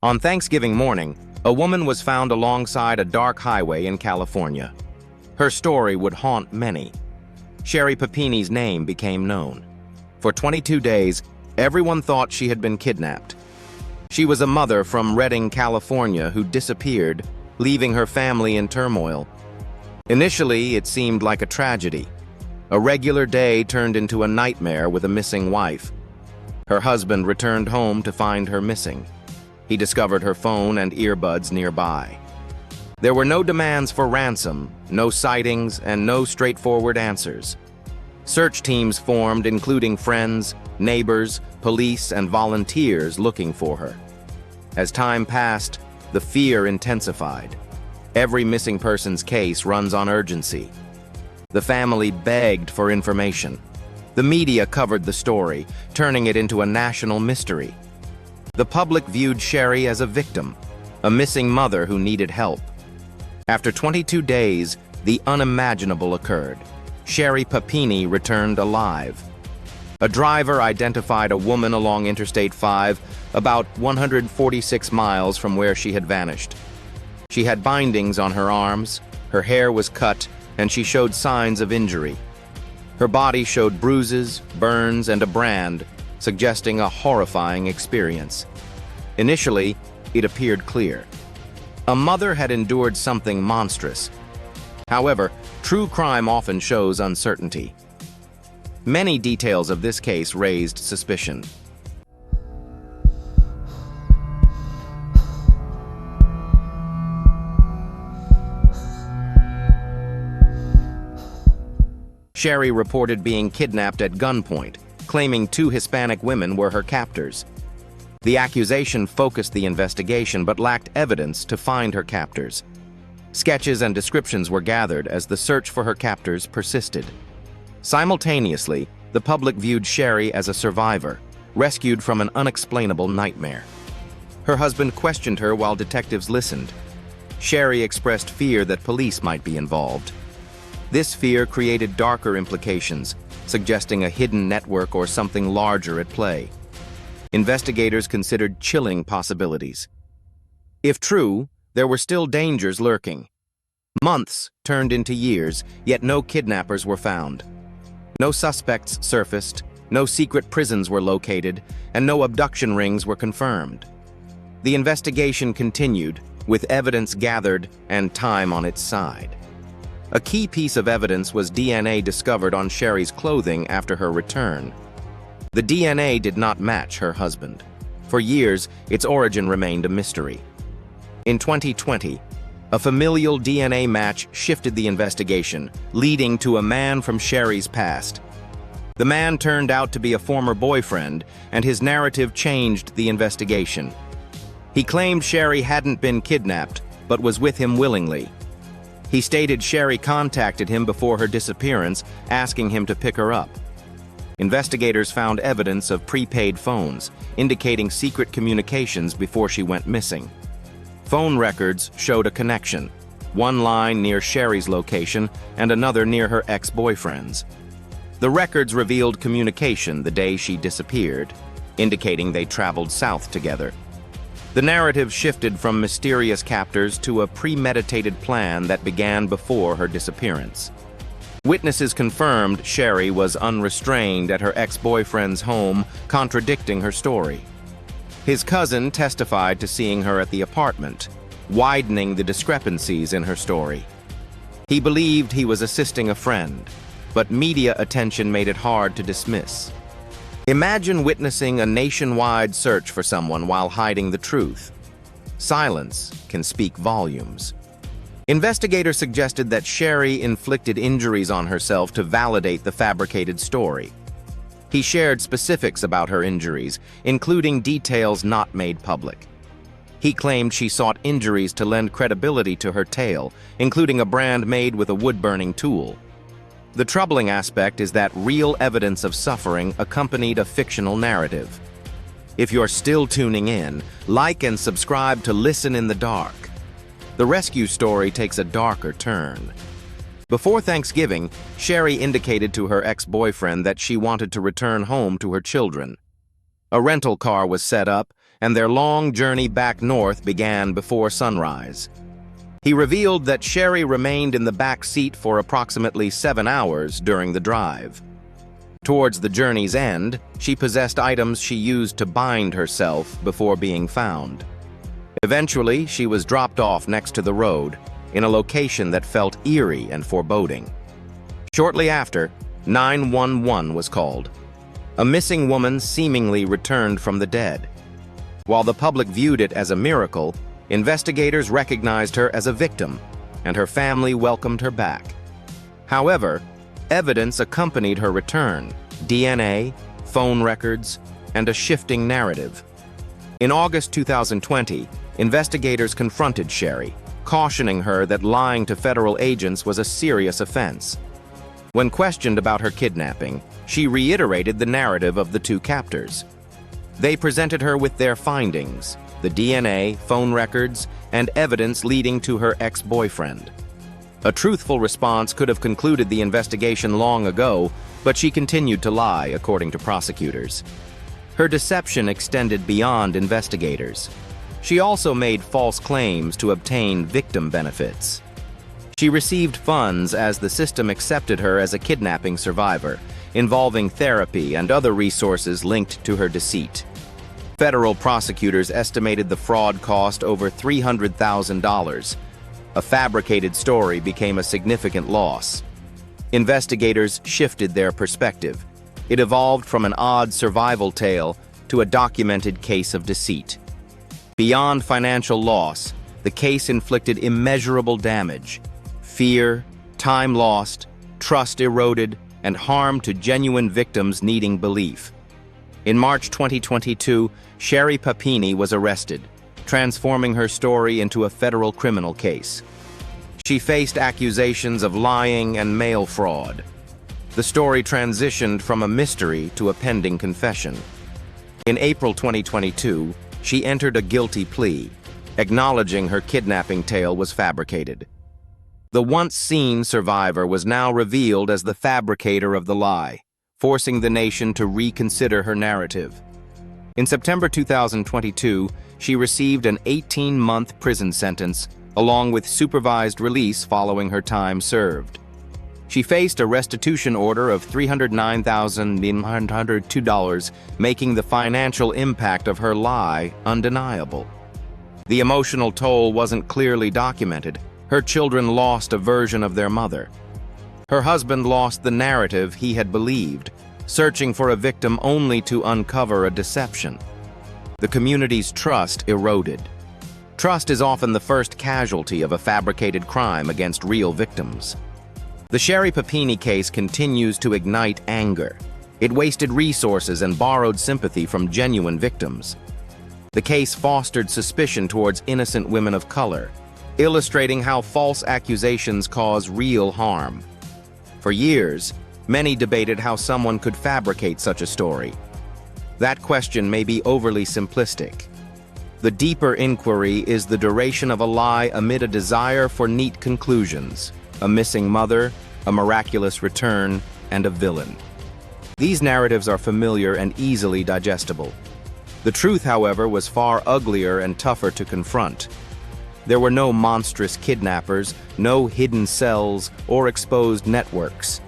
On Thanksgiving morning, a woman was found alongside a dark highway in California. Her story would haunt many. Sherri Papini's name became known. For 22 days, everyone thought she had been kidnapped. She was a mother from Redding, California, who disappeared, leaving her family in turmoil. Initially, it seemed like a tragedy. A regular day turned into a nightmare with a missing wife. Her husband returned home to find her missing. He discovered her phone and earbuds nearby. There were no demands for ransom, no sightings, and no straightforward answers. Search teams formed, including friends, neighbors, police, and volunteers looking for her. As time passed, the fear intensified. Every missing person's case runs on urgency. The family begged for information. The media covered the story, turning it into a national mystery. The public viewed Sherri as a victim, a missing mother who needed help. After 22 days, the unimaginable occurred. Sherri Papini returned alive. A driver identified a woman along Interstate 5, about 146 miles from where she had vanished. She had bindings on her arms, her hair was cut, and she showed signs of injury. Her body showed bruises, burns, and a brand, suggesting a horrifying experience. Initially, it appeared clear. A mother had endured something monstrous. However, true crime often shows uncertainty. Many details of this case raised suspicion. Sherri reported being kidnapped at gunpoint, claiming 2 Hispanic women were her captors. The accusation focused the investigation but lacked evidence to find her captors. Sketches and descriptions were gathered as the search for her captors persisted. Simultaneously, the public viewed Sherri as a survivor, rescued from an unexplainable nightmare. Her husband questioned her while detectives listened. Sherri expressed fear that police might be involved. This fear created darker implications, suggesting a hidden network or something larger at play. Investigators considered chilling possibilities. If true, there were still dangers lurking. Months turned into years, yet no kidnappers were found. No suspects surfaced, no secret prisons were located, and no abduction rings were confirmed. The investigation continued, with evidence gathered and time on its side. A key piece of evidence was DNA discovered on Sherri's clothing after her return. The DNA did not match her husband. For years, its origin remained a mystery. In 2020, a familial DNA match shifted the investigation, leading to a man from Sherri's past. The man turned out to be a former boyfriend, and his narrative changed the investigation. He claimed Sherri hadn't been kidnapped, but was with him willingly. He stated Sherri contacted him before her disappearance, asking him to pick her up. Investigators found evidence of prepaid phones, indicating secret communications before she went missing. Phone records showed a connection, one line near Sherri's location and another near her ex-boyfriend's. The records revealed communication the day she disappeared, indicating they traveled south together. The narrative shifted from mysterious captors to a premeditated plan that began before her disappearance. Witnesses confirmed Sherri was unrestrained at her ex-boyfriend's home, contradicting her story. His cousin testified to seeing her at the apartment, widening the discrepancies in her story. He believed he was assisting a friend, but media attention made it hard to dismiss. Imagine witnessing a nationwide search for someone while hiding the truth. Silence can speak volumes. Investigators suggested that Sherri inflicted injuries on herself to validate the fabricated story. He shared specifics about her injuries, including details not made public. He claimed she sought injuries to lend credibility to her tale, including a brand made with a wood-burning tool. The troubling aspect is that real evidence of suffering accompanied a fictional narrative. If you're still tuning in, like and subscribe to Listen in the Dark. The rescue story takes a darker turn. Before Thanksgiving, Sherri indicated to her ex-boyfriend that she wanted to return home to her children. A rental car was set up, and their long journey back north began before sunrise. He revealed that Sherri remained in the back seat for approximately 7 hours during the drive. Towards the journey's end, she possessed items she used to bind herself before being found. Eventually, she was dropped off next to the road, in a location that felt eerie and foreboding. Shortly after, 911 was called. A missing woman seemingly returned from the dead. While the public viewed it as a miracle, investigators recognized her as a victim, and her family welcomed her back. However, evidence accompanied her return: DNA, phone records, and a shifting narrative. In August 2020, investigators confronted Sherri, cautioning her that lying to federal agents was a serious offense. When questioned about her kidnapping, she reiterated the narrative of the two captors. They presented her with their findings: the DNA, phone records, and evidence leading to her ex-boyfriend. A truthful response could have concluded the investigation long ago, but she continued to lie, according to prosecutors. Her deception extended beyond investigators. She also made false claims to obtain victim benefits. She received funds as the system accepted her as a kidnapping survivor, involving therapy and other resources linked to her deceit. Federal prosecutors estimated the fraud cost over $300,000. A fabricated story became a significant loss. Investigators shifted their perspective. It evolved from an odd survival tale to a documented case of deceit. Beyond financial loss, the case inflicted immeasurable damage: fear, time lost, trust eroded, and harm to genuine victims needing belief. In March 2022, Sherri Papini was arrested, transforming her story into a federal criminal case. She faced accusations of lying and mail fraud. The story transitioned from a mystery to a pending confession. In April 2022, she entered a guilty plea, acknowledging her kidnapping tale was fabricated. The once-seen survivor was now revealed as the fabricator of the lie, forcing the nation to reconsider her narrative. In September 2022, she received an 18-month prison sentence, along with supervised release following her time served. She faced a restitution order of $309,902, making the financial impact of her lie undeniable. The emotional toll wasn't clearly documented. Her children lost a version of their mother. Her husband lost the narrative he had believed, searching for a victim only to uncover a deception. The community's trust eroded. Trust is often the first casualty of a fabricated crime against real victims. The Sherri Papini case continues to ignite anger. It wasted resources and borrowed sympathy from genuine victims. The case fostered suspicion towards innocent women of color, illustrating how false accusations cause real harm. For years, many debated how someone could fabricate such a story. That question may be overly simplistic. The deeper inquiry is the duration of a lie amid a desire for neat conclusions: a missing mother, a miraculous return, and a villain. These narratives are familiar and easily digestible. The truth, however, was far uglier and tougher to confront. There were no monstrous kidnappers, no hidden cells, or exposed networks.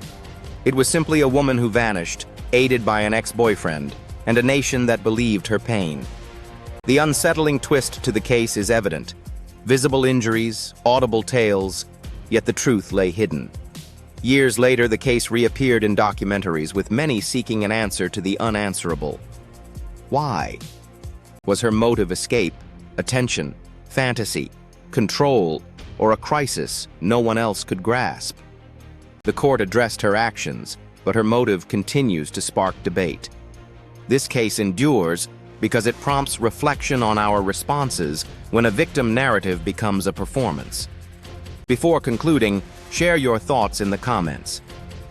It was simply a woman who vanished, aided by an ex-boyfriend, and a nation that believed her pain. The unsettling twist to the case is evident: visible injuries, audible tales, yet the truth lay hidden. Years later, the case reappeared in documentaries, with many seeking an answer to the unanswerable. Why? Was her motive escape, attention, fantasy, control, or a crisis no one else could grasp? The court addressed her actions, but her motive continues to spark debate. This case endures because it prompts reflection on our responses when a victim narrative becomes a performance. Before concluding, share your thoughts in the comments.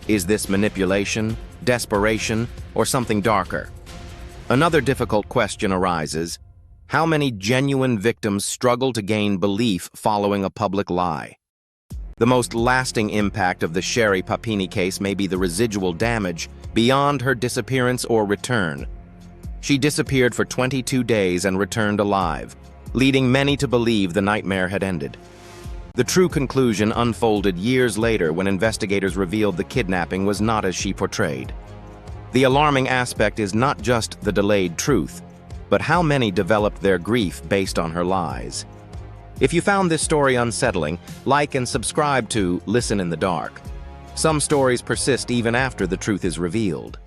Is this manipulation, desperation, or something darker? Another difficult question arises: how many genuine victims struggle to gain belief following a public lie? The most lasting impact of the Sherri Papini case may be the residual damage beyond her disappearance or return. She disappeared for 22 days and returned alive, leading many to believe the nightmare had ended. The true conclusion unfolded years later when investigators revealed the kidnapping was not as she portrayed. The alarming aspect is not just the delayed truth, but how many developed their grief based on her lies. If you found this story unsettling, like and subscribe to Listen in the Dark. Some stories persist even after the truth is revealed.